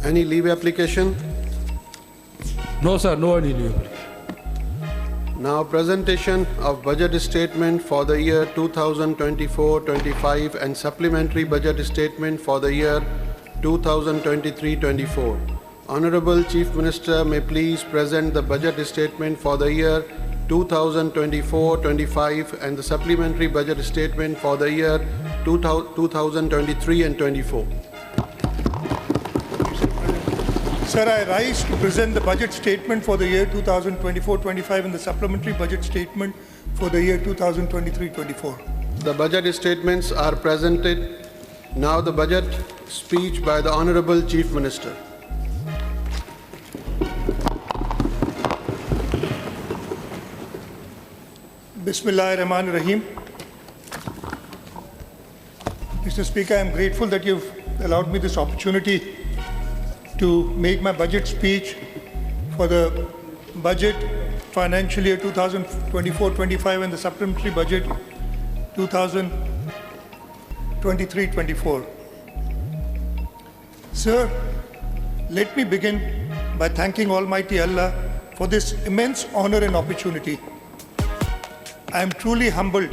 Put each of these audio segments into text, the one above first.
Any leave application? No, sir, no any leave. Now presentation of budget statement for the year 2024-25 and supplementary budget statement for the year 2023-24. Honorable Chief Minister may please present the budget statement for the year 2024-25 and the supplementary budget statement for the year 2023 and 24. Sir, I rise to present the budget statement for the year 2024-25 and the supplementary budget statement for the year 2023-24. The budget statements are presented. Now the budget speech by the Honorable Chief Minister. Bismillahirrahmanirrahim. Mr. Speaker, I am grateful that you've allowed me this opportunity to make my budget speech for the budget financial year 2024-25 and the supplementary budget 2023-24. Sir, let me begin by thanking Almighty Allah for this immense honor and opportunity. I am truly humbled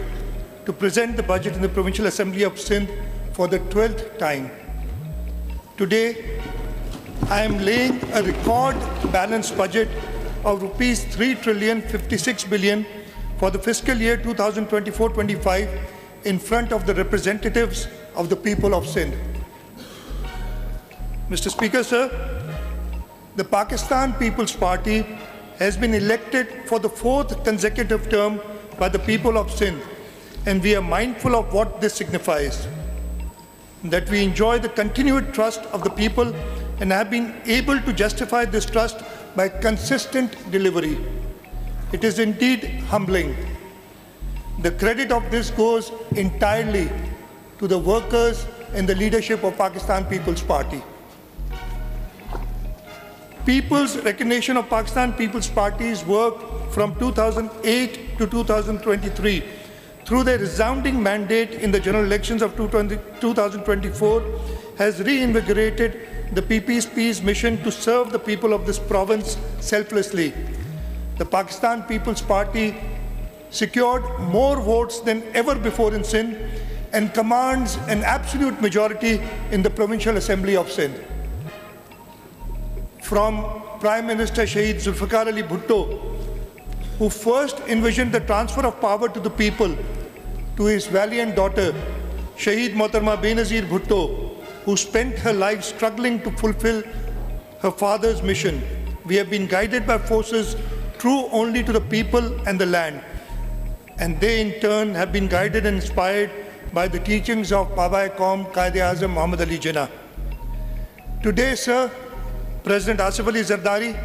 to present the budget in the Provincial Assembly of Sindh for the 12th time. Today, I am laying a record balanced budget of rupees 3,056 billion for the fiscal year 2024-25 in front of the representatives of the people of Sindh. Mr. Speaker, sir, the Pakistan People's Party has been elected for the 4th consecutive term by the people of Sindh, and we are mindful of what this signifies, that we enjoy the continued trust of the people and have been able to justify this trust by consistent delivery. It is indeed humbling. The credit of this goes entirely to the workers and the leadership of Pakistan People's Party. People's recognition of Pakistan People's Party's work from 2008 to 2023 through their resounding mandate in the general elections of 2024 has reinvigorated the PPP's mission to serve the people of this province selflessly. The Pakistan People's Party secured more votes than ever before in Sindh and commands an absolute majority in the Provincial Assembly of Sindh. From Prime Minister Shaheed Zulfikar Ali Bhutto, who first envisioned the transfer of power to the people, to his valiant daughter, Shaheed Mohtarma Benazir Bhutto, who spent her life struggling to fulfill her father's mission. We have been guided by forces true only to the people and the land, and they in turn have been guided and inspired by the teachings of Baba-e-Qaum Quaid-e-Azam Muhammad Ali Jinnah. Today, sir, President Asif Ali Zardari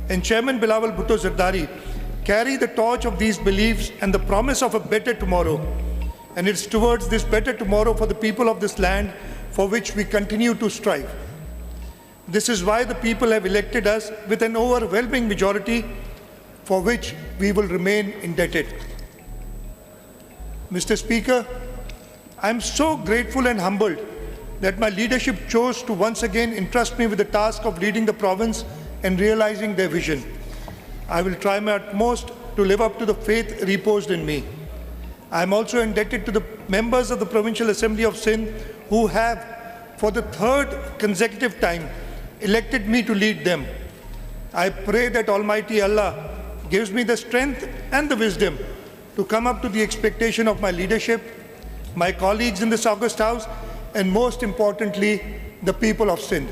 and Chairman Bilawal Bhutto Zardari carry the torch of these beliefs and the promise of a better tomorrow. And it's towards this better tomorrow for the people of this land for which we continue to strive. This is why the people have elected us with an overwhelming majority for which we will remain indebted. Mr. Speaker, I am so grateful and humbled that my leadership chose to once again entrust me with the task of leading the province and realizing their vision. I will try my utmost to live up to the faith reposed in me. I am also indebted to the members of the Provincial Assembly of Sindh who have, for the 3rd consecutive time, elected me to lead them. I pray that Almighty Allah gives me the strength and the wisdom to come up to the expectation of my leadership, my colleagues in this august house, and most importantly, the people of Sindh.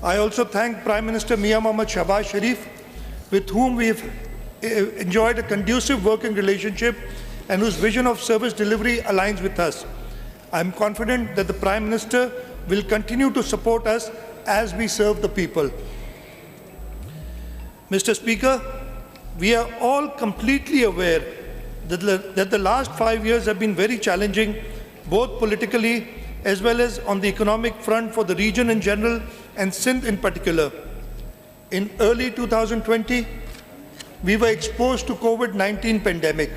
I also thank Prime Minister Mian Mohammad Shahbaz Sharif, with whom we have enjoyed a conducive working relationship and whose vision of service delivery aligns with us. I am confident that the Prime Minister will continue to support us as we serve the people. Mr. Speaker, we are all completely aware that the last 5 years have been very challenging, both politically as well as on the economic front for the region in general and Sindh in particular. In early 2020, we were exposed to COVID-19 pandemic.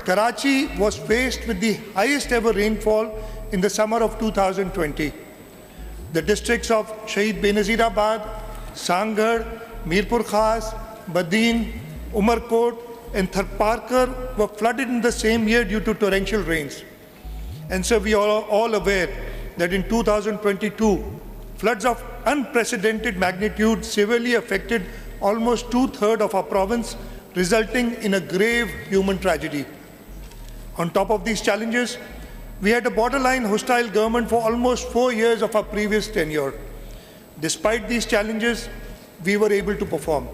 Karachi was faced with the highest ever rainfall in the summer of 2020. The districts of Shahid Benazirabad, Sangharh, Mirpur Khas, Badin, Umarkot, and Tharparkar were flooded in the same year due to torrential rains. And so we are all aware that in 2022, floods of unprecedented magnitude severely affected almost two-thirds of our province, resulting in a grave human tragedy. On top of these challenges, we had a borderline hostile government for almost 4 years of our previous tenure. Despite these challenges, we were able to perform.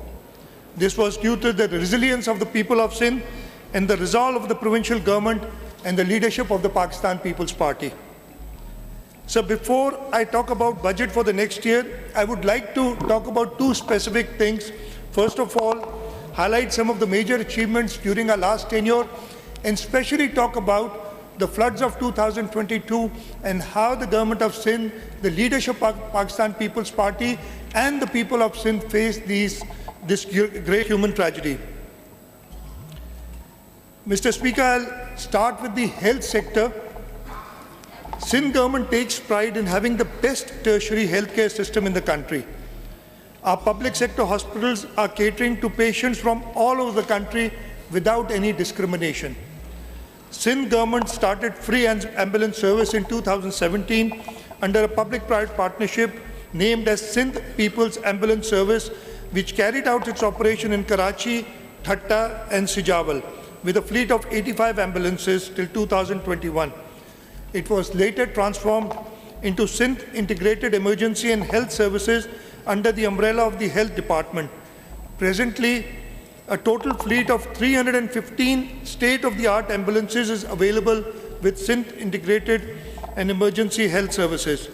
This was due to the resilience of the people of Sindh and the resolve of the provincial government and the leadership of the Pakistan People's Party. So before I talk about budget for the next year, I would like to talk about two specific things. First of all, highlight some of the major achievements during our last tenure, and especially talk about the floods of 2022 and how the government of Sindh, the leadership of Pakistan People's Party, and the people of Sindh faced this great human tragedy. Mr. Speaker, I'll start with the health sector. Sindh government takes pride in having the best tertiary healthcare system in the country. Our public sector hospitals are catering to patients from all over the country without any discrimination. Sindh government started free ambulance service in 2017 under a public-private partnership named as Sindh People's Ambulance Service, which carried out its operation in Karachi, Thatta and Sijawal with a fleet of 85 ambulances till 2021. It was later transformed into Sindh Integrated Emergency and Health Services under the umbrella of the Health Department. Presently, a total fleet of 315 state-of-the-art ambulances is available with Sindh Integrated and Emergency Health Services.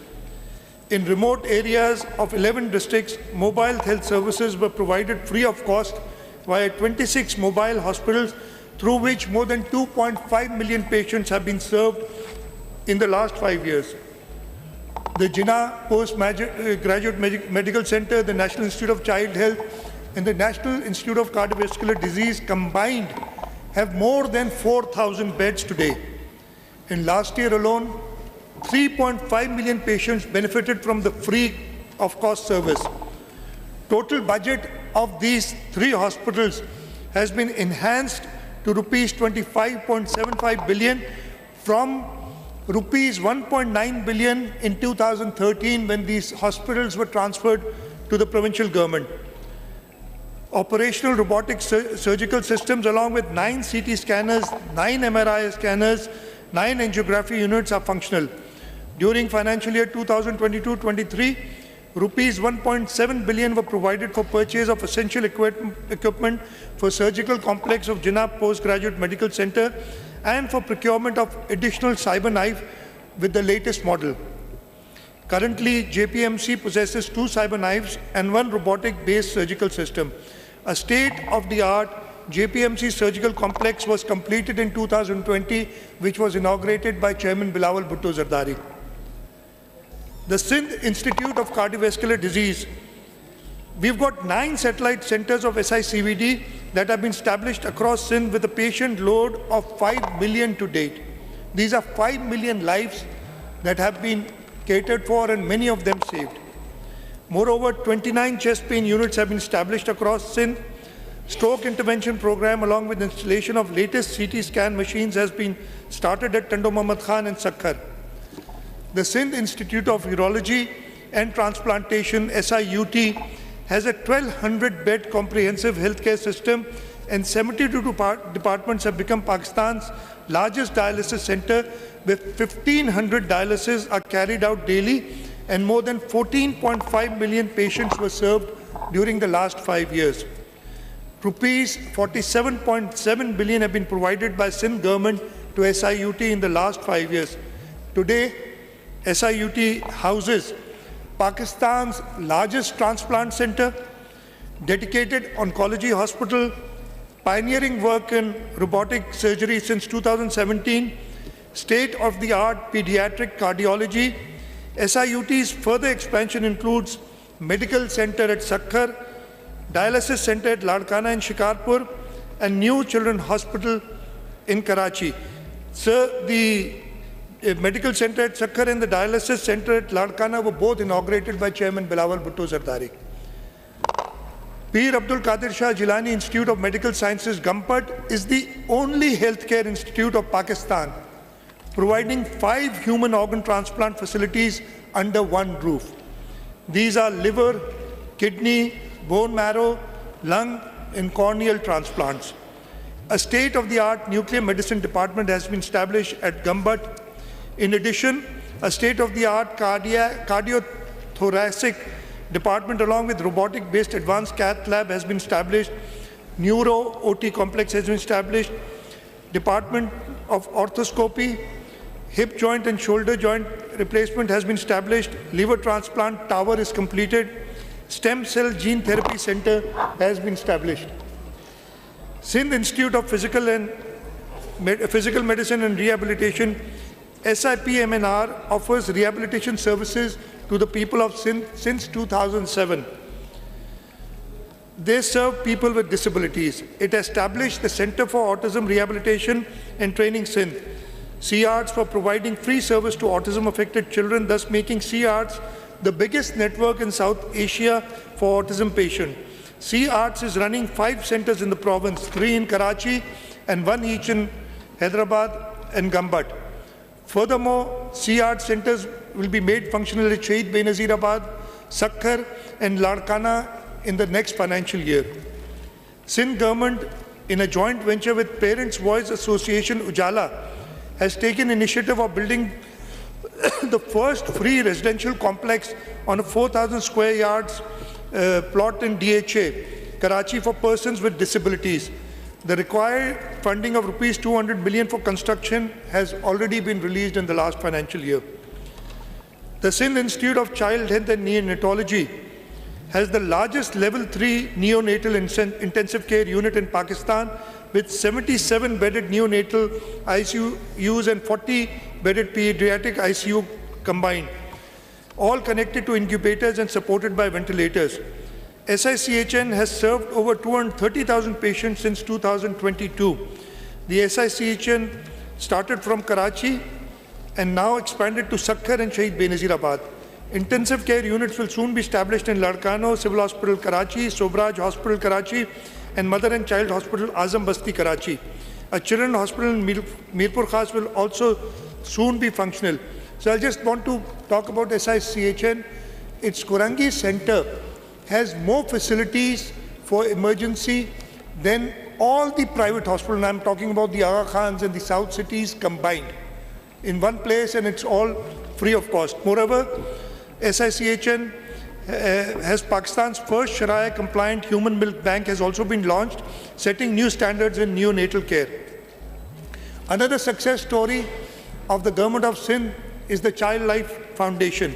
In remote areas of 11 districts, mobile health services were provided free of cost via 26 mobile hospitals, through which more than 2.5 million patients have been served in the last 5 years. The Jinnah Postgraduate Medical Center, the National Institute of Child Health, and the National Institute of Cardiovascular Disease combined have more than 4,000 beds today. In last year alone, 3.5 million patients benefited from the free of cost service. Total budget of these three hospitals has been enhanced to rupees 25.75 billion from rupees 1.9 billion in 2013 when these hospitals were transferred to the provincial government. Operational robotic surgical systems along with 9 CT scanners, 9 MRI scanners, 9 angiography units are functional. During financial year 2022-23, rupees 1.7 billion were provided for purchase of essential equipment for surgical complex of Jinnah Postgraduate Medical Center and for procurement of additional cyber knife with the latest model. Currently, JPMC possesses 2 cyber knives and 1 robotic-based surgical system. A state-of-the-art JPMC surgical complex was completed in 2020, which was inaugurated by Chairman Bilawal Bhutto Zardari. The Sindh Institute of Cardiovascular Disease, we've got 9 satellite centers of SICVD that have been established across Sindh with a patient load of 5 million to date. These are 5 million lives that have been catered for and many of them saved. Moreover, 29 chest pain units have been established across Sindh. Stroke intervention program along with installation of latest CT scan machines has been started at Tando Muhammad Khan and Sakhar. The Sindh Institute of Urology and Transplantation, SIUT, has a 1,200-bed comprehensive healthcare system, and 72 departments have become Pakistan's largest dialysis center, with 1,500 dialysis are carried out daily, and more than 14.5 million patients were served during the last 5 years. Rupees 47.7 billion have been provided by Sindh government to SIUT in the last 5 years. Today, SIUT houses Pakistan's largest transplant center, dedicated oncology hospital, pioneering work in robotic surgery since 2017, state-of-the-art pediatric cardiology. SIUT's further expansion includes medical center at Sakhar, dialysis center at Ladkana in Shikarpur, and new children's hospital in Karachi. Sir, the A medical center at Sakkar and the dialysis center at Ladkana were both inaugurated by Chairman Bilawal Bhutto Zardari. Peer Abdul Qadir Shah Jilani Institute of Medical Sciences, Gampat, is the only healthcare institute of Pakistan providing 5 human organ transplant facilities under one roof. These are liver, kidney, bone marrow, lung, and corneal transplants. A state-of-the-art nuclear medicine department has been established at Gambat. In addition, a state-of-the-art cardiothoracic department along with robotic-based advanced cath lab has been established. Neuro-OT complex has been established. Department of orthoscopy, hip joint and shoulder joint replacement has been established. Liver transplant tower is completed. Stem cell gene therapy center has been established. Sindh Institute of Physical Medicine and Rehabilitation, SIPMNR, offers rehabilitation services to the people of Sindh since 2007. They serve people with disabilities. It established the Center for Autism Rehabilitation and Training Sindh, CARTS, for providing free service to autism-affected children, thus making CARTS the biggest network in South Asia for autism patients. CARTS is running 5 centers in the province, 3 in Karachi and 1 each in Hyderabad and Gambat. Furthermore, CARTS centers will be made functional at Shahid Benazirabad, Sakkar and Ladkana in the next financial year. Sindh government, in a joint venture with Parents' Voice Association Ujala, has taken initiative of building the first free residential complex on a 4,000 square yards plot in DHA, Karachi, for persons with disabilities. The required funding of rupees 200 million for construction has already been released in the last financial year. The Sindh Institute of Child Health and Neonatology has the largest level 3 neonatal intensive care unit in Pakistan, with 77 bedded neonatal ICUs and 40 bedded pediatric ICU combined, all connected to incubators and supported by ventilators. SICHN has served over 230,000 patients since 2022. The SICHN started from Karachi and now expanded to Sakkar and Shahid Benazirabad. Intensive care units will soon be established in Ladkano Civil Hospital, Karachi, Sobraj Hospital, Karachi, and Mother and Child Hospital, Azam Basti, Karachi. A children's hospital in Mirpur Khas will also soon be functional. So I just want to talk about SICHN. Its Kurangi Center has more facilities for emergency than all the private hospitals, and I'm talking about the Aga Khans and the South cities combined, in one place, and it's all free of cost. Moreover, SICHN has Pakistan's first Sharia-compliant human milk bank has also been launched, setting new standards in neonatal care. Another success story of the government of Sindh is the Child Life Foundation.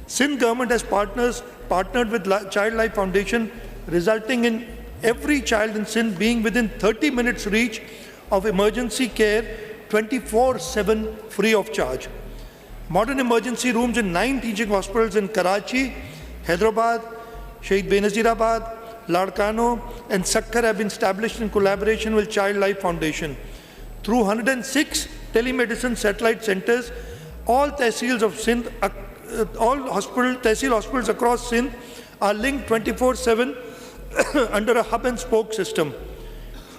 Sindh government has partnered with Child Life Foundation, resulting in every child in Sindh being within 30 minutes reach of emergency care 24/7 free of charge. Modern emergency rooms in 9 teaching hospitals in Karachi, Hyderabad, Shahid Benazirabad, Ladkano and Sakkar have been established in collaboration with Child Life Foundation. Through 106 telemedicine satellite centers, all tehsils of Sindh, tehsil hospitals across Sindh are linked 24/7 under a hub and spoke system.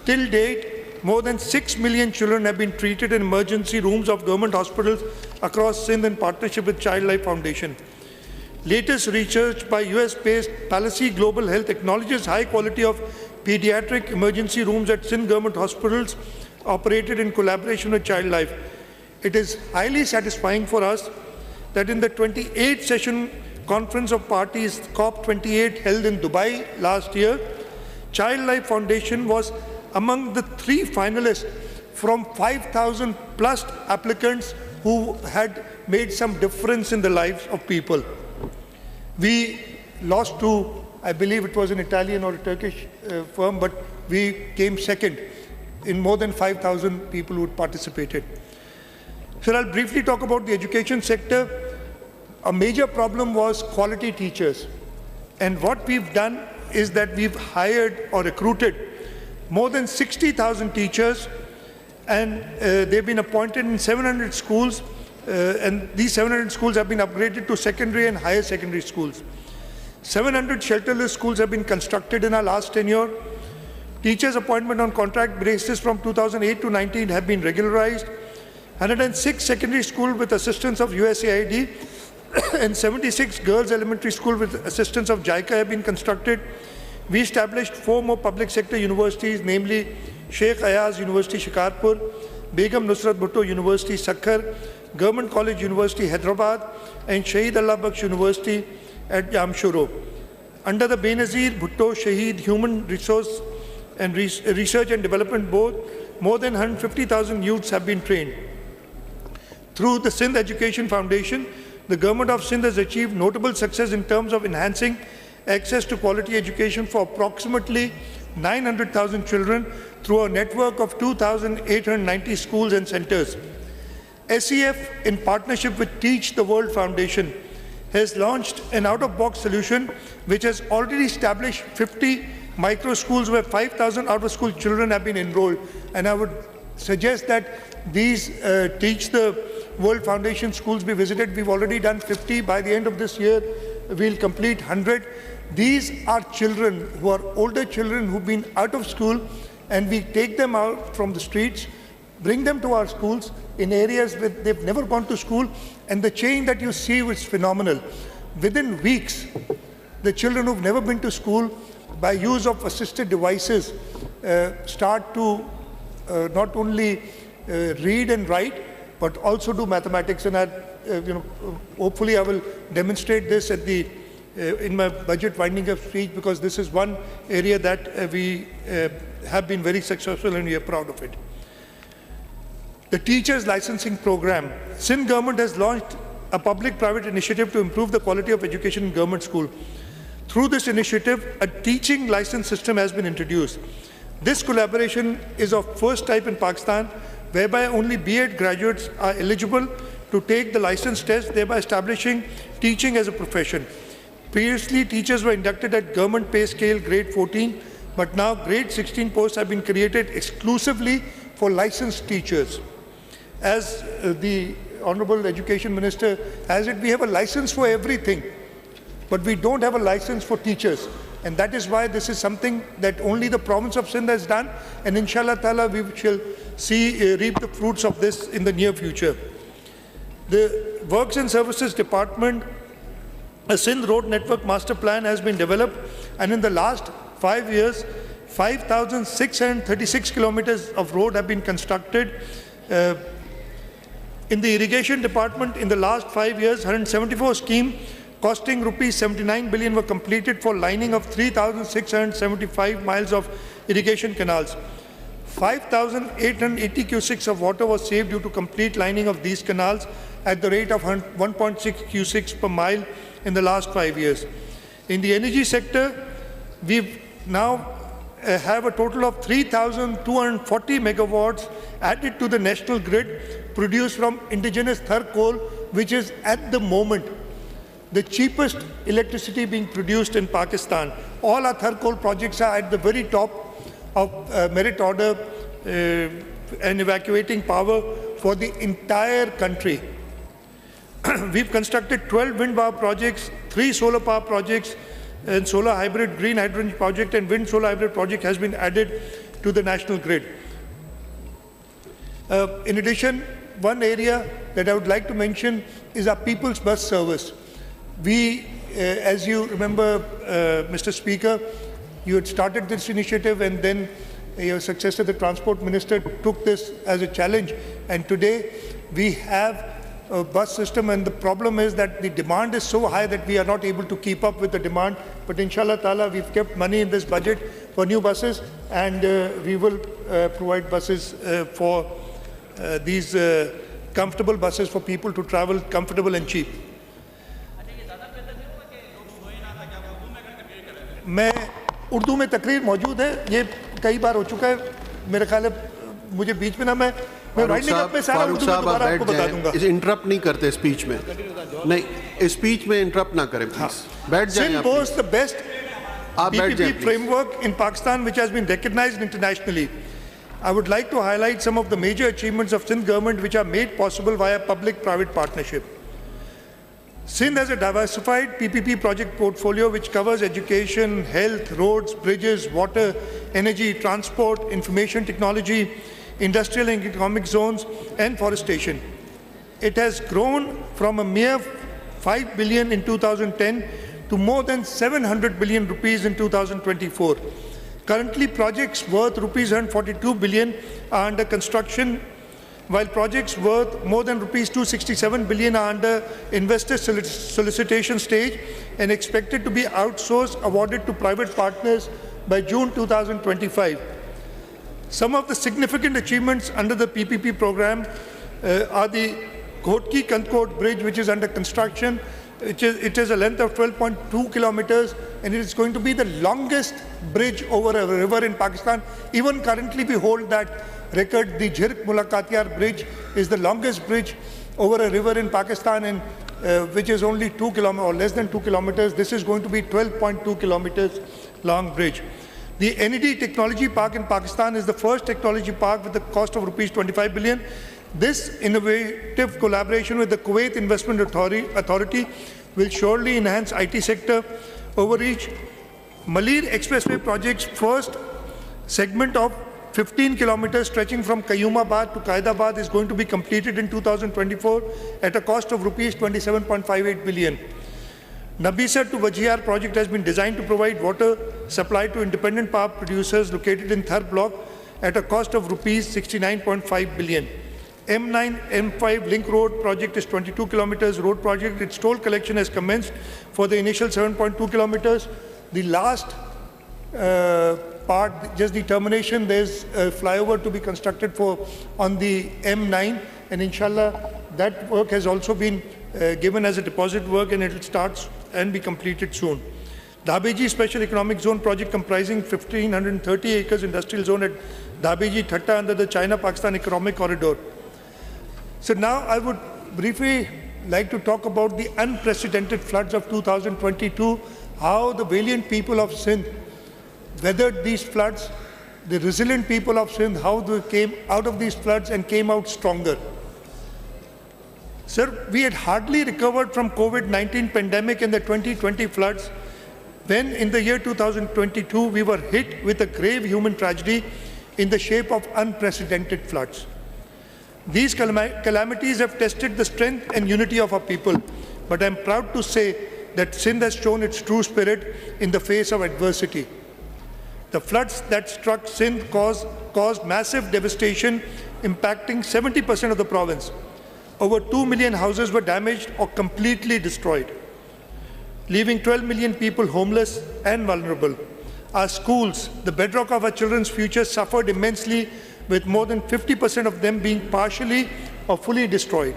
Till date, more than 6 million children have been treated in emergency rooms of government hospitals across Sindh in partnership with Child Life Foundation. Latest research by US-based Palacy Global Health acknowledges high quality of pediatric emergency rooms at Sindh government hospitals operated in collaboration with Child Life. It is highly satisfying for us that in the 28th session Conference of Parties COP28 held in Dubai last year, Child Life Foundation was among the 3 finalists from 5,000 plus applicants who had made some difference in the lives of people. We lost to, I believe it was an Italian or a Turkish firm, but we came second in more than 5,000 people who participated. So I'll briefly talk about the education sector. A major problem was quality teachers. And what we've done is that we've hired or recruited more than 60,000 teachers, and they've been appointed in 700 schools and these 700 schools have been upgraded to secondary and higher secondary schools. 700 shelterless schools have been constructed in our last tenure. Teachers' appointment on contract basis from 2008 to 19 have been regularized. 106 secondary schools with assistance of USAID and 76 girls' elementary schools with assistance of JICA have been constructed. We established 4 more public sector universities, namely Sheikh Ayaz University, Shikarpur, Begum Nusrat Bhutto University, Sakkar, Government College University, Hyderabad, and Shahid Allah Bakhsh University at Jamshoro. Under the Benazir Bhutto Shaheed Human Resource and Research and Development Board, more than 150,000 youths have been trained. Through the Sindh Education Foundation, the Government of Sindh has achieved notable success in terms of enhancing access to quality education for approximately 900,000 children through a network of 2,890 schools and centers. SEF, in partnership with Teach the World Foundation, has launched an out-of-box solution which has already established 50 micro schools where 5,000 out-of-school children have been enrolled. And I would suggest that these Teach the World Foundation schools be visited. We've already done 50. By the end of this year, we'll complete 100. These are children who are older children who've been out of school, and we take them out from the streets, bring them to our schools in areas where they've never gone to school, and the change that you see is phenomenal. Within weeks, the children who've never been to school, by use of assisted devices, start to not only read and write, but also do mathematics. And hopefully I will demonstrate this at the in my budget winding up speech, because this is one area that we have been very successful and we are proud of it. The teachers licensing program. Sindh government has launched a public-private initiative to improve the quality of education in government school. Through this initiative, a teaching license system has been introduced. This collaboration is of first type in Pakistan, whereby only B.Ed graduates are eligible to take the license test, thereby establishing teaching as a profession. Previously, teachers were inducted at government pay scale grade 14, but now grade 16 posts have been created exclusively for licensed teachers. As the Honorable Education Minister has it, we have a license for everything, but we don't have a license for teachers. And that is why this is something that only the province of Sindh has done, and inshallah ta'ala we shall see reap the fruits of this in the near future. The Works and Services Department, a Sindh Road Network Master Plan has been developed, and in the last 5 years, 5,636 kilometers of road have been constructed. In the Irrigation Department, in the last 5 years, 174 schemes costing rupees 79 billion were completed for lining of 3,675 miles of irrigation canals. 5,880 cusecs of water was saved due to complete lining of these canals at the rate of 1.6 cusecs per mile in the last 5 years. In the energy sector, we've now have a total of 3,240 megawatts added to the national grid produced from indigenous Thar coal, which is at the moment the cheapest electricity being produced in Pakistan. All our Thar coal projects are at the very top of merit order and evacuating power for the entire country. We've constructed 12 wind power projects, 3 solar power projects, and solar hybrid green hydrogen project and wind solar hybrid project has been added to the national grid. In addition, one area that I would like to mention is our people's bus service. We, as you remember, Mr. Speaker, you had started this initiative, and then your successor, the Transport Minister, took this as a challenge. And today we have a bus system, and the problem is that the demand is so high that we are not able to keep up with the demand. But inshallah ta'ala, we've kept money in this budget for new buses, and we will provide buses for these comfortable buses for people to travel comfortable and cheap. मैं उर्दू में तकरीर मौजूद है, ये कई बार हो चुका है, मेरे ख्याल है मुझे बीच में ना मैं वाइंडिंग अप में सारा उर्दू में दोबारा आपको बता दूंगा। इस इंटरप्ट नहीं करते स्पीच में, नहीं स्पीच में इंटरप्ट ना करें प्लीज, बैठ जाएं आप। Sindh boasts the best PPP framework in Pakistan, which has been recognized internationally. I would like to highlight some of the major achievements of Sindh government which are made possible via public-private partnership. Sindh has a diversified PPP project portfolio which covers education, health, roads, bridges, water, energy, transport, information technology, industrial and economic zones, and forestation. It has grown from a mere 5 billion in 2010 to more than 700 billion rupees in 2024. Currently, projects worth rupees 142 billion are under construction, while projects worth more than rupees 267 billion are under investor solicitation stage and expected to be outsourced, awarded to private partners by June 2025. Some of the significant achievements under the PPP program are the Ghotki Kankot Bridge, which is under construction. It is a length of 12.2 kilometers, and it is going to be the longest bridge over a river in Pakistan. Even currently, we hold that record. The Jhirk Mulakatiar Bridge is the longest bridge over a river in Pakistan, and which is only 2 kilometers or less than 2 kilometers. This is going to be 12.2 kilometers long bridge. The NED Technology Park in Pakistan is the first technology park with a cost of rupees 25 billion. This innovative collaboration with the Kuwait Investment Authority will surely enhance IT sector overreach. Malir Expressway project's first segment of 15 kilometers stretching from Qayyumabad to Qaidabad is going to be completed in 2024 at a cost of rupees 27.58 billion. Nabisa to Vajiyar project has been designed to provide water supply to independent power producers located in Thar block at a cost of rupees 69.5 billion. M9 M5 Link Road project is 22 kilometers road project. Its toll collection has commenced for the initial 7.2 kilometers. The last part, just the termination, there's a flyover to be constructed on the M9, and inshallah that work has also been given as a deposit work, and it will start and be completed soon. Dabeji Special Economic Zone project comprising 1,530 acres industrial zone at Dabeji Thatta under the China-Pakistan Economic Corridor. So now I would briefly like to talk about the unprecedented floods of 2022, how the valiant people of Sindh weathered these floods, the resilient people of Sindh, how they came out of these floods and came out stronger. Sir, we had hardly recovered from COVID-19 pandemic and the 2020 floods when in the year 2022 we were hit with a grave human tragedy in the shape of unprecedented floods. These calamities have tested the strength and unity of our people, but I am proud to say that Sindh has shown its true spirit in the face of adversity. The floods that struck Sindh caused massive devastation, impacting 70% of the province. Over 2 million houses were damaged or completely destroyed, leaving 12 million people homeless and vulnerable. Our schools, the bedrock of our children's future, suffered immensely, with more than 50% of them being partially or fully destroyed.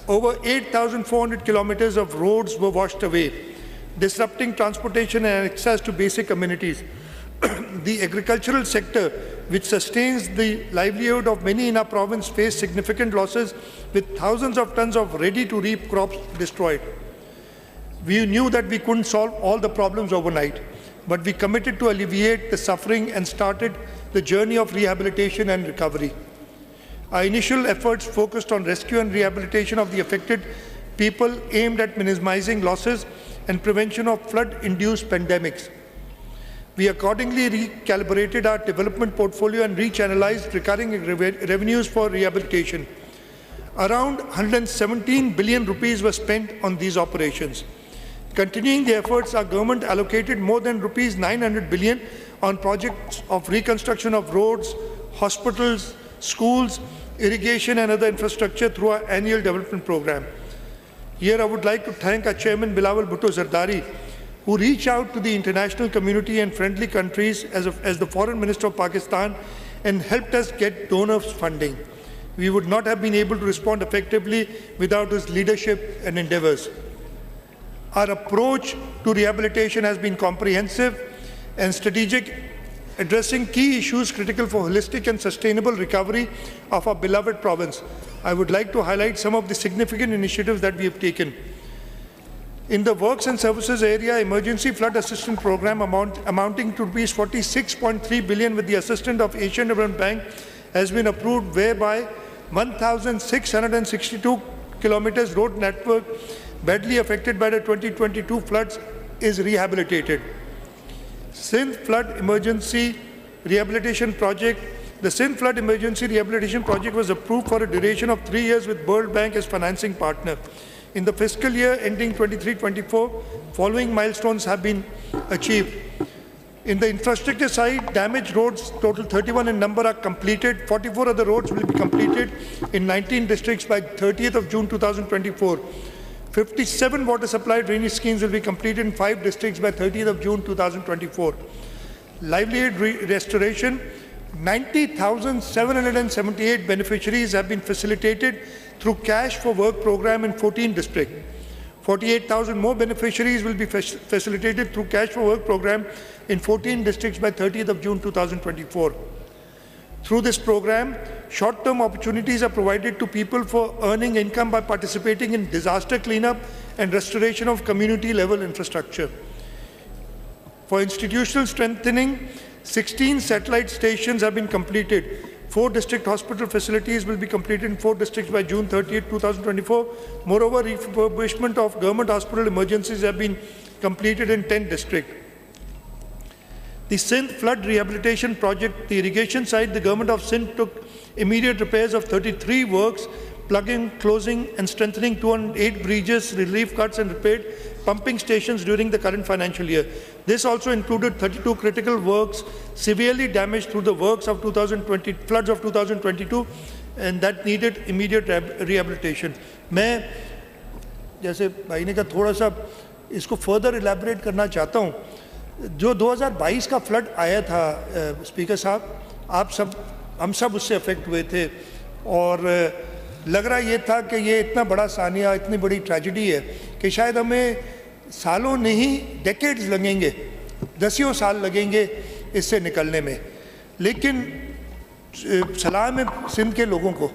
Over 8,400 kilometers of roads were washed away, disrupting transportation and access to basic amenities. The agricultural sector, which sustains the livelihood of many in our province, faced significant losses, with thousands of tons of ready-to-reap crops destroyed. We knew that we couldn't solve all the problems overnight, but we committed to alleviate the suffering and started the journey of rehabilitation and recovery. Our initial efforts focused on rescue and rehabilitation of the affected people, aimed at minimizing losses and prevention of flood-induced pandemics. We accordingly recalibrated our development portfolio and rechannelized recurring revenues for rehabilitation. Around 117 billion rupees were spent on these operations. Continuing the efforts, our government allocated more than rupees 900 billion on projects of reconstruction of roads, hospitals, schools, irrigation and other infrastructure through our annual development program. Here I would like to thank our chairman Bilawal Bhutto Zardari, who reached out to the international community and friendly countries as the foreign minister of Pakistan and helped us get donors funding. We would not have been able to respond effectively without his leadership and endeavors. Our approach to rehabilitation has been comprehensive and strategic, addressing key issues critical for holistic and sustainable recovery of our beloved province. I would like to highlight some of the significant initiatives that we have taken. In the works and services area, emergency flood assistance program amounting to rupees 46.3 billion with the assistance of Asian Development Bank has been approved, whereby 1,662 kilometers road network badly affected by the 2022 floods is rehabilitated. Sindh Flood Emergency Rehabilitation Project. The Sindh Flood Emergency Rehabilitation Project was approved for a duration of 3 years with World Bank as financing partner. In the fiscal year ending 23-24, following milestones have been achieved. In the infrastructure side, damaged roads, total 31 in number, are completed. 44 other roads will be completed in 19 districts by 30th of June 2024. 57 water supply drainage schemes will be completed in 5 districts by 30th of June 2024. Livelihood restoration, 90,778 beneficiaries have been facilitated through Cash for Work program in 14 districts. 48,000 more beneficiaries will be facilitated through Cash for Work program in 14 districts by 30th of June 2024. Through this program, short-term opportunities are provided to people for earning income by participating in disaster cleanup and restoration of community-level infrastructure. For institutional strengthening, 16 satellite stations have been completed. 4 district hospital facilities will be completed in 4 districts by June 30, 2024. Moreover, refurbishment of government hospital emergencies have been completed in 10 districts. The Sindh Flood Rehabilitation Project, the irrigation side, the government of Sindh took immediate repairs of 33 works, plugging, closing and strengthening 208 bridges, relief cuts and repaired pumping stations during the current financial year. This also included 32 critical works severely damaged through the works of floods of 2022 and that needed immediate rehabilitation. मैं जैसे भाई ने कहा थोड़ा सा इसको further elaborate करना चाहता हूँ. जो 2022 का फ्लड आया था स्पीकर साहब, हम सब उससे अफेक्ट हुए थे और लग रहा ये था कि ये इतना बड़ा सानिया, इतनी बड़ी ट्रेजेडी है कि शायद हमें सालों नहीं डेकेड्स लगेंगे, दसियों साल लगेंगे इससे निकलने में. लेकिन सलाम है सिंध के लोगों को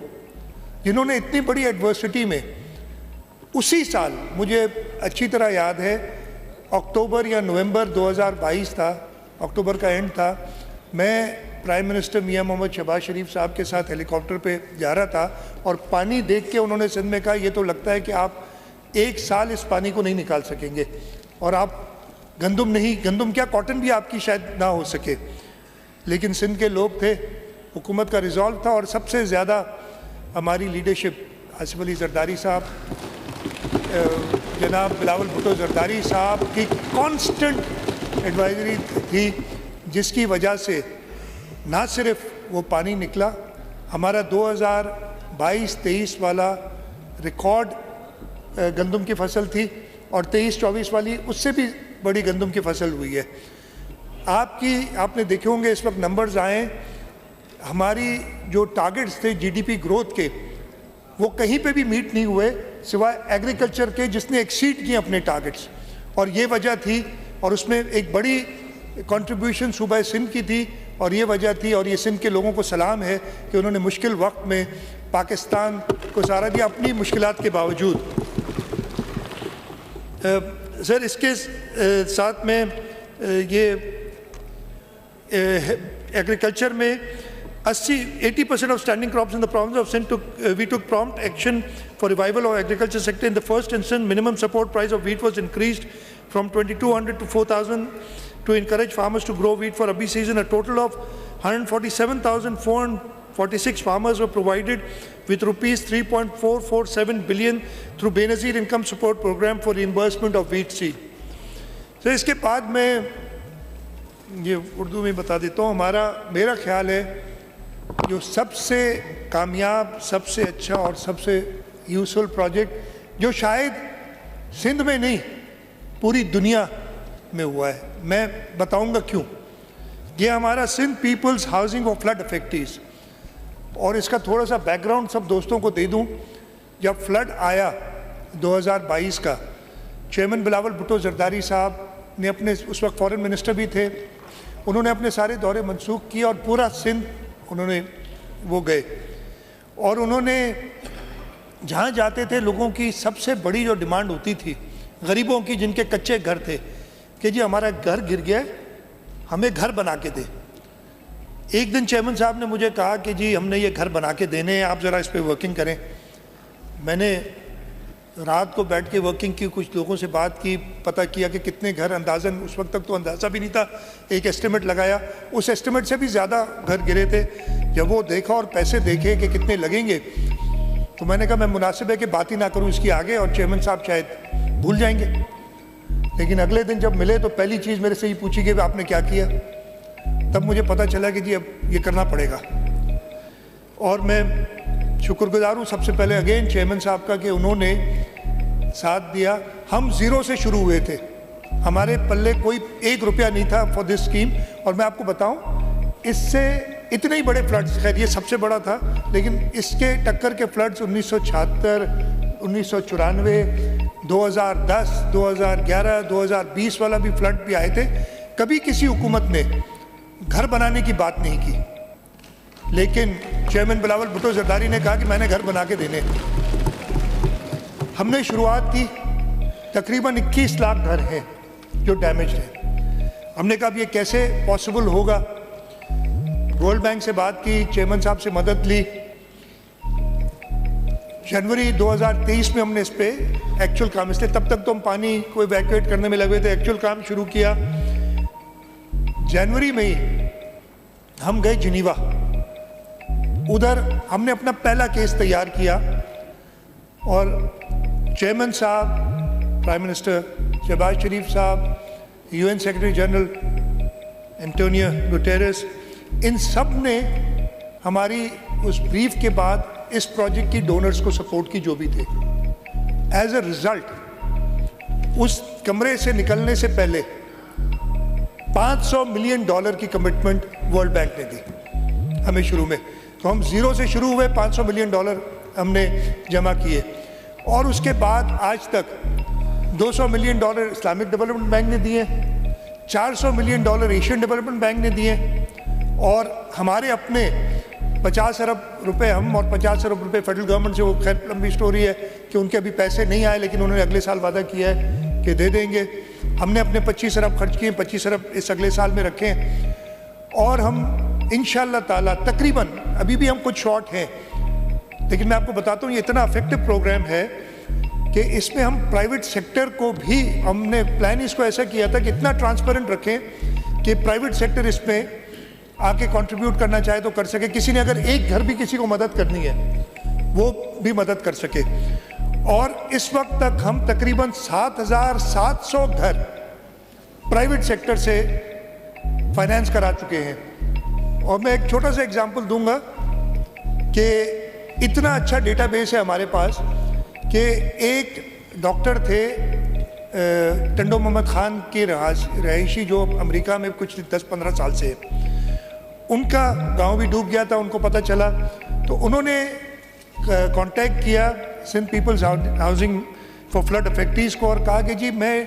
जिन्होंने इतनी बड़ी एडवर्सिटी में उसी साल, मुझे अच्छी तरह याद है अक्टूबर या नवंबर 2022 था, अक्टूबर का एंड था, मैं प्राइम मिनिस्टर मियां मोहम्मद शहबाज शरीफ साहब के साथ हेलीकॉप्टर पे जा रहा था और पानी देख के उन्होंने सिंध में कहा ये तो लगता है कि आप 1 साल इस पानी को नहीं निकाल सकेंगे और आप गंदम क्या कॉटन भी आपकी शायद ना हो सके. लेकिन सिंध के लोग थे, हुकूमत का रिजॉल्व था और सबसे ज़्यादा हमारी लीडरशिप आसिफ अली जरदारी साहब, जनाब बिलावल भुट्टो जरदारी साहब की कांस्टेंट एडवाइजरी थी, जिसकी वजह से ना सिर्फ वो पानी निकला, हमारा 2022-23 वाला रिकॉर्ड गंदम की फसल थी और 23-24 वाली उससे भी बड़ी गंदम की फसल हुई है. आपने देखे होंगे इस वक्त नंबर्स आए, हमारी जो टारगेट्स थे जीडीपी ग्रोथ के वो कहीं पे भी मीट नहीं हुए सिवाय एग्रीकल्चर के, जिसने एक्सीड किए अपने टारगेट्स. और ये वजह थी और उसमें एक बड़ी कंट्रीब्यूशन सूबा सिंध की थी और ये वजह थी और ये सिंध के लोगों को सलाम है कि उन्होंने मुश्किल वक्त में पाकिस्तान को सहारा दिया अपनी मुश्किलात के बावजूद. सर इसके साथ में ये एग्रीकल्चर में 80% of standing crops in the province of Sindh we took prompt action for revival of agriculture sector. In the first instance, minimum support price of wheat was increased from 2,200 to 4,000 to encourage farmers to grow wheat for Rabi season. A total of 147,446 farmers were provided with rupees 3.447 billion through Benazir Income Support Program for reimbursement of wheat seed. So इसके बाद मैं ये उर्दू में बता देता हूँ. मेरा ख्याल है जो सबसे कामयाब, सबसे अच्छा और सबसे यूजफुल प्रोजेक्ट जो शायद सिंध में नहीं पूरी दुनिया में हुआ है, मैं बताऊंगा क्यों. ये हमारा सिंध पीपल्स हाउसिंग और फ्लड अफेक्टीज, और इसका थोड़ा सा बैकग्राउंड सब दोस्तों को दे दूं. जब फ्लड आया 2022 का, चेयरमैन बिलावल भुट्टो जरदारी साहब ने अपने, उस वक्त फॉरेन मिनिस्टर भी थे, उन्होंने अपने सारे दौरे मनसूख किए और पूरा सिंध उन्होंने वो गए और उन्होंने जहाँ जाते थे लोगों की सबसे बड़ी जो डिमांड होती थी غریبوں کی جن کے کچے گھر تھے کہ جی ہمارا گھر گر گیا ہے, ہمیں گھر بنا کے دے. ایک دن چیئرمین صاحب نے مجھے کہا کہ جی ہم نے یہ گھر بنا کے دینے ہیں, آپ ذرا اس پہ ورکنگ کریں. میں نے رات کو بیٹھ کے ورکنگ کی, کچھ لوگوں سے بات کی, پتہ کیا کہ کتنے گھر, اندازاً اس وقت تک تو اندازہ بھی نہیں تھا, ایک ایسٹیمیٹ لگایا, اس ایسٹیمیٹ سے بھی زیادہ گھر گرے تھے. جب وہ دیکھا اور پیسے دیکھے کہ کتنے لگیں گے تو میں نے کہا میں مناسب ہے کہ بات ہی نہ کروں اس کی آگے, اور چیئرمین صاحب شاید بھول جائیں گے. لیکن اگلے دن جب ملے تو پہلی چیز میرے سے یہ پوچھی کہ آپ نے کیا کیا. تب مجھے پتہ چلا کہ جی اب یہ کرنا پڑے گا. اور میں شکر گزار ہوں سب سے پہلے اگین چیئرمین صاحب کا کہ انہوں نے ساتھ دیا. ہم زیرو سے شروع ہوئے تھے, ہمارے پلے کوئی 1 روپیہ نہیں تھا فار دس اسکیم. اور میں آپ کو بتاؤں اس سے اتنے ہی بڑے فلڈز, خیر یہ سب سے بڑا تھا, لیکن اس کے ٹکر کے فلڈز 1976, 1994, 2010, 2011, 2020 والا بھی فلڈ بھی آئے تھے. کبھی کسی حکومت نے گھر بنانے کی بات نہیں کی, لیکن چیئرمین بلاول بھٹو زرداری نے کہا کہ میں نے گھر بنا کے دینے. ہم نے شروعات کی, تقریباً 21 لاکھ گھر ہیں جو ڈیمیجڈ ہیں. ہم نے کہا اب یہ کیسے پاسبل ہوگا. ورلڈ بینک سے بات کی, چیئرمین صاحب سے مدد لی. جنوری 2023 میں ہم نے اس پہ ایکچوئل کام, اس لیے تب تک تو ہم پانی کو ایویکویٹ کرنے میں لگے تھے, ایکچوئل کام شروع کیا. جنوری میں ہی ہم گئے جنیوا, ادھر ہم نے اپنا پہلا کیس تیار کیا, اور چیئرمین صاحب, پرائم منسٹر شہباز شریف صاحب, UN secretary general Antonio Guterres, ان سب نے ہماری اس بریف کے بعد اس پروجیکٹ کی ڈونرز کو سپورٹ کی جو بھی تھے. ایز اے ریزلٹ اس کمرے سے نکلنے سے پہلے $500 ملین کی کمٹمنٹ ورلڈ بینک نے دی ہمیں شروع میں. تو ہم زیرو سے شروع ہوئے, $500 ملین ہم نے جمع کیے, اور اس کے بعد آج تک $200 ملین اسلامک ڈیولپمنٹ بینک نے دیے, $400 ملین ایشین ڈیولپمنٹ بینک نے دیے, اور ہمارے اپنے 50 ارب روپے ہم, اور 50 ارب روپے فیڈرل گورنمنٹ سے. وہ خیر لمبی سٹوری ہے کہ ان کے ابھی پیسے نہیں آئے, لیکن انہوں نے اگلے سال وعدہ کیا ہے کہ دے دیں گے. ہم نے اپنے 25 ارب خرچ کیے, 25 ارب اس اگلے سال میں رکھے ہیں, اور ہم انشاءاللہ تعالیٰ تقریباً ابھی بھی ہم کچھ شارٹ ہیں, لیکن میں آپ کو بتاتا ہوں یہ اتنا افیکٹو پروگرام ہے کہ اس میں ہم پرائیویٹ سیکٹر کو بھی, ہم نے پلان اس کو ایسا کیا تھا کہ اتنا ٹرانسپیرنٹ رکھیں کہ پرائیویٹ سیکٹر اس میں آ کے کنٹریبیوٹ کرنا چاہے تو کر سکے. کسی نے اگر ایک گھر بھی کسی کو مدد کرنی ہے وہ بھی مدد کر سکے. اور اس وقت تک ہم تقریباً 7,700 گھر پرائیویٹ سیکٹر سے فائنینس کرا چکے ہیں. اور میں ایک چھوٹا سا ایگزامپل دوں گا کہ اتنا اچھا ڈیٹا بیس ہے ہمارے پاس کہ ایک ڈاکٹر تھے ٹنڈو محمد خان کے رہائشی جو امریکہ میں کچھ 10-15 سال سے, ان کا گاؤں بھی ڈوب گیا تھا. ان کو پتہ چلا تو انہوں نے کانٹیکٹ کیا Sindh peoples housing for flood affectees کو, اور کہا کہ جی میں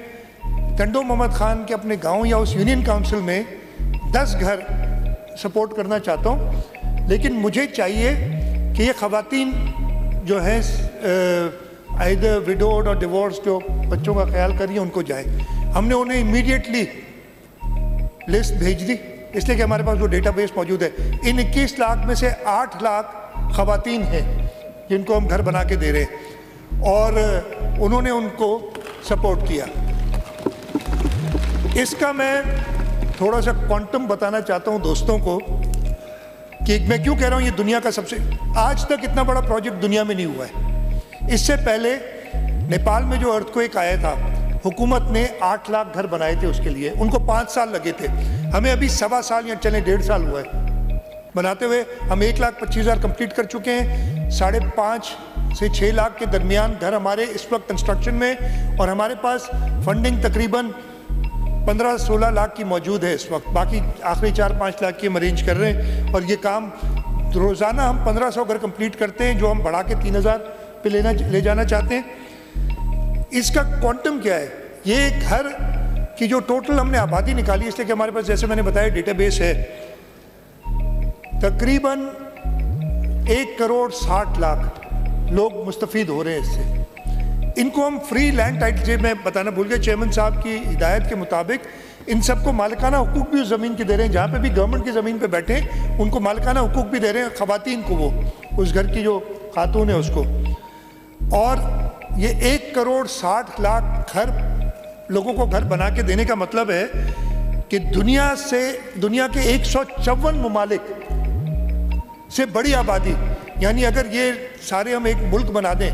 ٹنڈو محمد خان کے اپنے گاؤں یا اس یونین کاؤنسل میں 10 گھر سپورٹ کرنا چاہتا ہوں, لیکن مجھے چاہیے کہ یہ خواتین جو ہیں ایدر ویڈوڈ اور ڈیورس جو بچوں کا خیال کر رہی ہیں ان کو جائے. ہم نے انہیں امیڈیٹلی لسٹ بھیج دی, اس لیے کہ ہمارے پاس وہ ڈیٹا بیس موجود ہے. ان 21 لاکھ میں سے 8 لاکھ خواتین ہیں جن کو ہم گھر بنا کے دے رہے ہیں, اور انہوں نے ان کو سپورٹ کیا. اس کا میں تھوڑا سا کوانٹم بتانا چاہتا ہوں دوستوں کو کہ میں کیوں کہہ رہا ہوں یہ دنیا کا سب سے, آج تک اتنا بڑا پروجیکٹ دنیا میں نہیں ہوا ہے. اس سے پہلے نیپال میں جو ارتھ کویک آیا تھا, حکومت نے 8 لاکھ گھر بنائے تھے اس کے لیے, ان کو 5 سال لگے تھے. ہمیں ابھی 1.25 سال یا چلیں 1.5 سال ہوا ہے بناتے ہوئے. ہم 1,25,000 کمپلیٹ کر چکے ہیں. 5.5 سے 6 لاکھ کے درمیان گھر ہمارے اس وقت کنسٹرکشن میں, اور ہمارے پاس فنڈنگ تقریباً 15-16 لاکھ کی موجود ہے اس وقت. باقی آخری 4-5 لاکھ کی ہم ارینج کر رہے ہیں, اور یہ کام روزانہ ہم 1500 گھر کمپلیٹ کرتے ہیں, جو ہم بڑھا کے 3000 پہ لے جانا چاہتے ہیں. اس کا کوانٹم کیا ہے؟ یہ گھر کی جو ٹوٹل ہم نے آبادی نکالی, اس لیے کہ ہمارے پاس جیسے میں نے بتایا ڈیٹا بیس ہے, تقریباً 1.60 کروڑ لوگ مستفید ہو رہے ہیں اس سے. ان کو ہم فری لینڈ ٹائٹل، میں بتانا بھول گیا، چیئرمین صاحب کی ہدایت کے مطابق ان سب کو مالکانہ حقوق بھی اس زمین کے دے رہے ہیں، جہاں پہ بھی گورنمنٹ کی زمین پہ بیٹھے ان کو مالکانہ حقوق بھی دے رہے ہیں، خواتین کو، وہ اس گھر کی جو خاتون ہے اس کو. اور یہ 1,60,00,000 گھر لوگوں کو گھر بنا کے دینے کا مطلب ہے کہ دنیا کے 154 ممالک سے بڑی آبادی، یعنی اگر یہ سارے ہم ایک ملک بنا دیں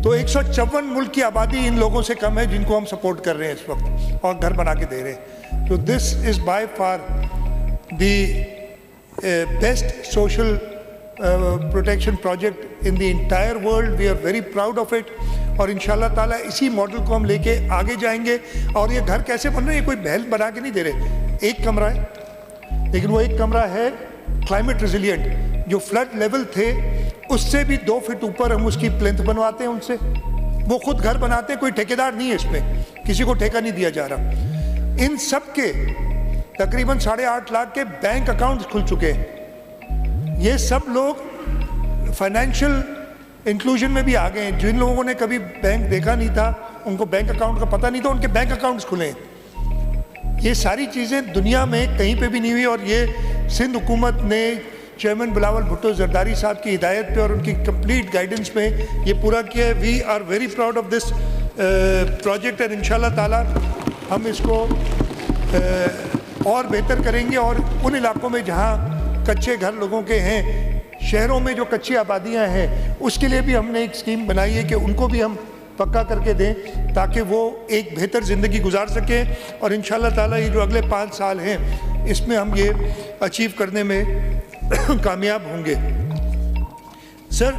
تو 154 ملک کی آبادی ان لوگوں سے کم ہے جن کو ہم سپورٹ کر رہے ہیں اس وقت اور گھر بنا کے دے رہے ہیں. تو this is by far the best social protection project in the entire world. We are very proud of it اور انشاءاللہ تعالیٰ اسی ماڈل کو ہم لے کے آگے جائیں گے. اور یہ گھر کیسے بن رہے ہیں؟ یہ کوئی محل بنا کے نہیں دے رہے، ایک کمرہ ہے، لیکن وہ ایک کمرہ ہے کلائمیٹ ریزیلینٹ. جو فلڈ لیول تھے اس سے بھی 2 فٹ اوپر ہم اس کی پلنتھ بنواتے ہیں ان سے. وہ خود گھر بناتے ہیں، کوئی ٹھیکیدار نہیں ہے اس میں، کسی کو ٹھیکہ نہیں دیا جا رہا. ان سب کے تقریباً 8.5 لاکھ کے بینک اکاؤنٹس کھل چکے ہیں. یہ سب لوگ فائنینشیل انکلوژن میں بھی آ گئے ہیں. جن لوگوں نے کبھی بینک دیکھا نہیں تھا، ان کو بینک اکاؤنٹ کا پتہ نہیں تھا، ان کے بینک اکاؤنٹس کھلے ہیں. یہ ساری چیزیں دنیا میں کہیں پہ بھی نہیں ہوئی، اور یہ سندھ حکومت نے چیئرمین بلاول بھٹو زرداری صاحب کی ہدایت پہ اور ان کی کمپلیٹ گائیڈنس میں یہ پورا کیا ہے. We are very proud of this project and انشاءاللہ تعالیٰ ہم اس کو اور بہتر کریں گے. اور ان علاقوں میں جہاں کچے گھر لوگوں کے ہیں، شہروں میں جو کچی آبادیاں ہیں، اس کے لیے بھی ہم نے ایک اسکیم بنائی ہے کہ ان کو بھی ہم پکا کر کے دیں تاکہ وہ ایک بہتر زندگی گزار سکیں. اور انشاءاللہ تعالیٰ یہ جو اگلے 5 سال ہیں اس میں ہم یہ اچیو کرنے میں کامیاب ہوں گے. سر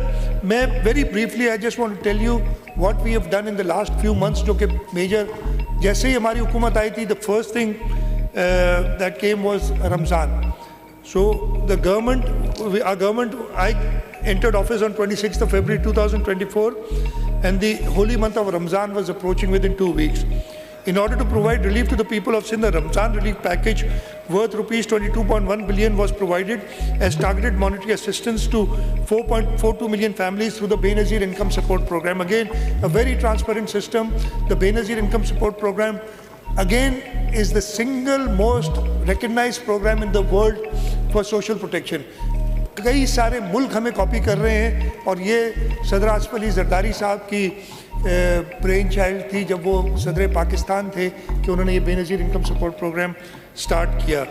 میں very briefly I just want to tell you what we have done in the last few months, جو کہ میجر جیسے ہی ہماری حکومت آئی تھی، the first thing that came was Ramzan. So the government, I entered office on 26th of February 2024, and the holy month of Ramzan was approaching within 2 weeks. In order to provide relief to the people of Sindh, the Ramzan relief package worth rupees 22.1 billion was provided as targeted monetary assistance to 4.42 million families through the Benazir Income Support Program. Again, a very transparent system. The Benazir Income Support Program again is the single most recognized program in the world for social protection. کئی سارے ملک ہمیں copy کر رہے ہیں، اور یہ صدر آصف علی زرداری صاحب کی برین چائلڈ تھی جب وہ صدر پاکستان تھے کہ انہوں نے یہ بے نظیر انکم سپورٹ پروگرام سٹارٹ کیا.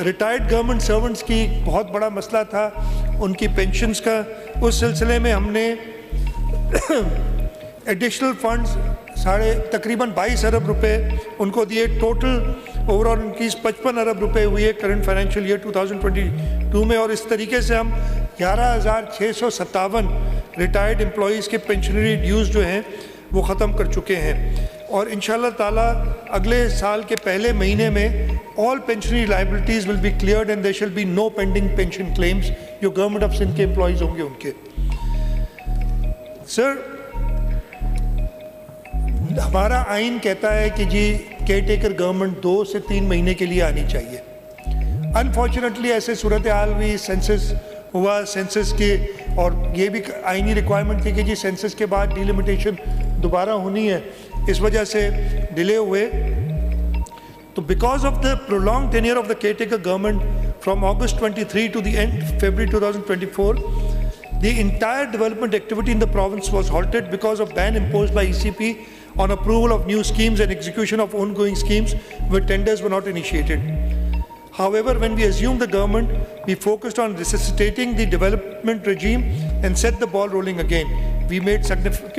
ریٹائرڈ گورنمنٹ سرونٹس کی بہت بڑا مسئلہ تھا ان کی پینشنز کا. اس سلسلے میں ہم نے ایڈیشنل فنڈز تقریباً 22 ارب روپے ان کو دیے. ٹوٹل اوور آل انکریز 55 ارب روپے ہوئی ہے کرنٹ فائنینشیل ایئر 2022 میں. اور اس طریقے سے ہم 11,657 ریٹائرڈ امپلائیز کے پینشنری ڈیوز جو ہیں وہ ختم کر چکے ہیں. اور انشاءاللہ تعالیٰ اگلے سال کے پہلے مہینے میں all pensionary liabilities will be cleared and there shall be no pending pension claims جو گورنمنٹ آف سندھ کے امپلائیز ہوں گے ان کے. سر ہمارا آئین کہتا ہے کہ جی کیئر ٹیکر گورنمنٹ 2 سے 3 مہینے کے لیے آنی چاہیے. انفارچونیٹلی ایسے صورتحال ہوئی، سینسس ہوا، سینسس کے اور یہ بھی آئینی ریکوائرمنٹ تھی کہ جی سینسس کے بعد ڈیلیمیٹیشن دوبارہ ہونی ہے، اس وجہ سے ڈیلے ہوئے. تو because of the prolong tenure of the caretaker government from August 23 to the end February 2024, the entire development activity in the province was halted because of ban imposed by ECP on approval of new schemes and execution of ongoing schemes where tenders were not initiated. However, when we assumed the government, we focused on resuscitating the development regime and set the ball rolling again. We made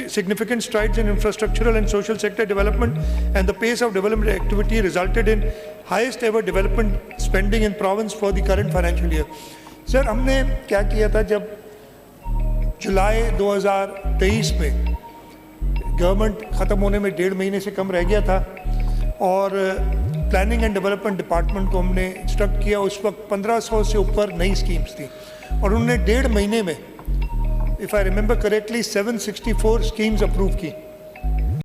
significant strides in infrastructural and social sector development, and the pace of development activity resulted in highest ever development spending in province for the current financial year. Sir, ہم نے کیا کیا تھا جب جولائی 2023 میں government ختم ہونے میں 1.5 مہینے سے کم رہ گیا تھا، اور پلاننگ اینڈ ڈیولپمنٹ ڈپارٹمنٹ کو ہم نے انسٹرکٹ کیا. اس وقت 1500 سے اوپر نئی اسکیمز تھیں، اور انہوں نے 1.5 مہینے میں if I remember correctly 764 schemes approve کی.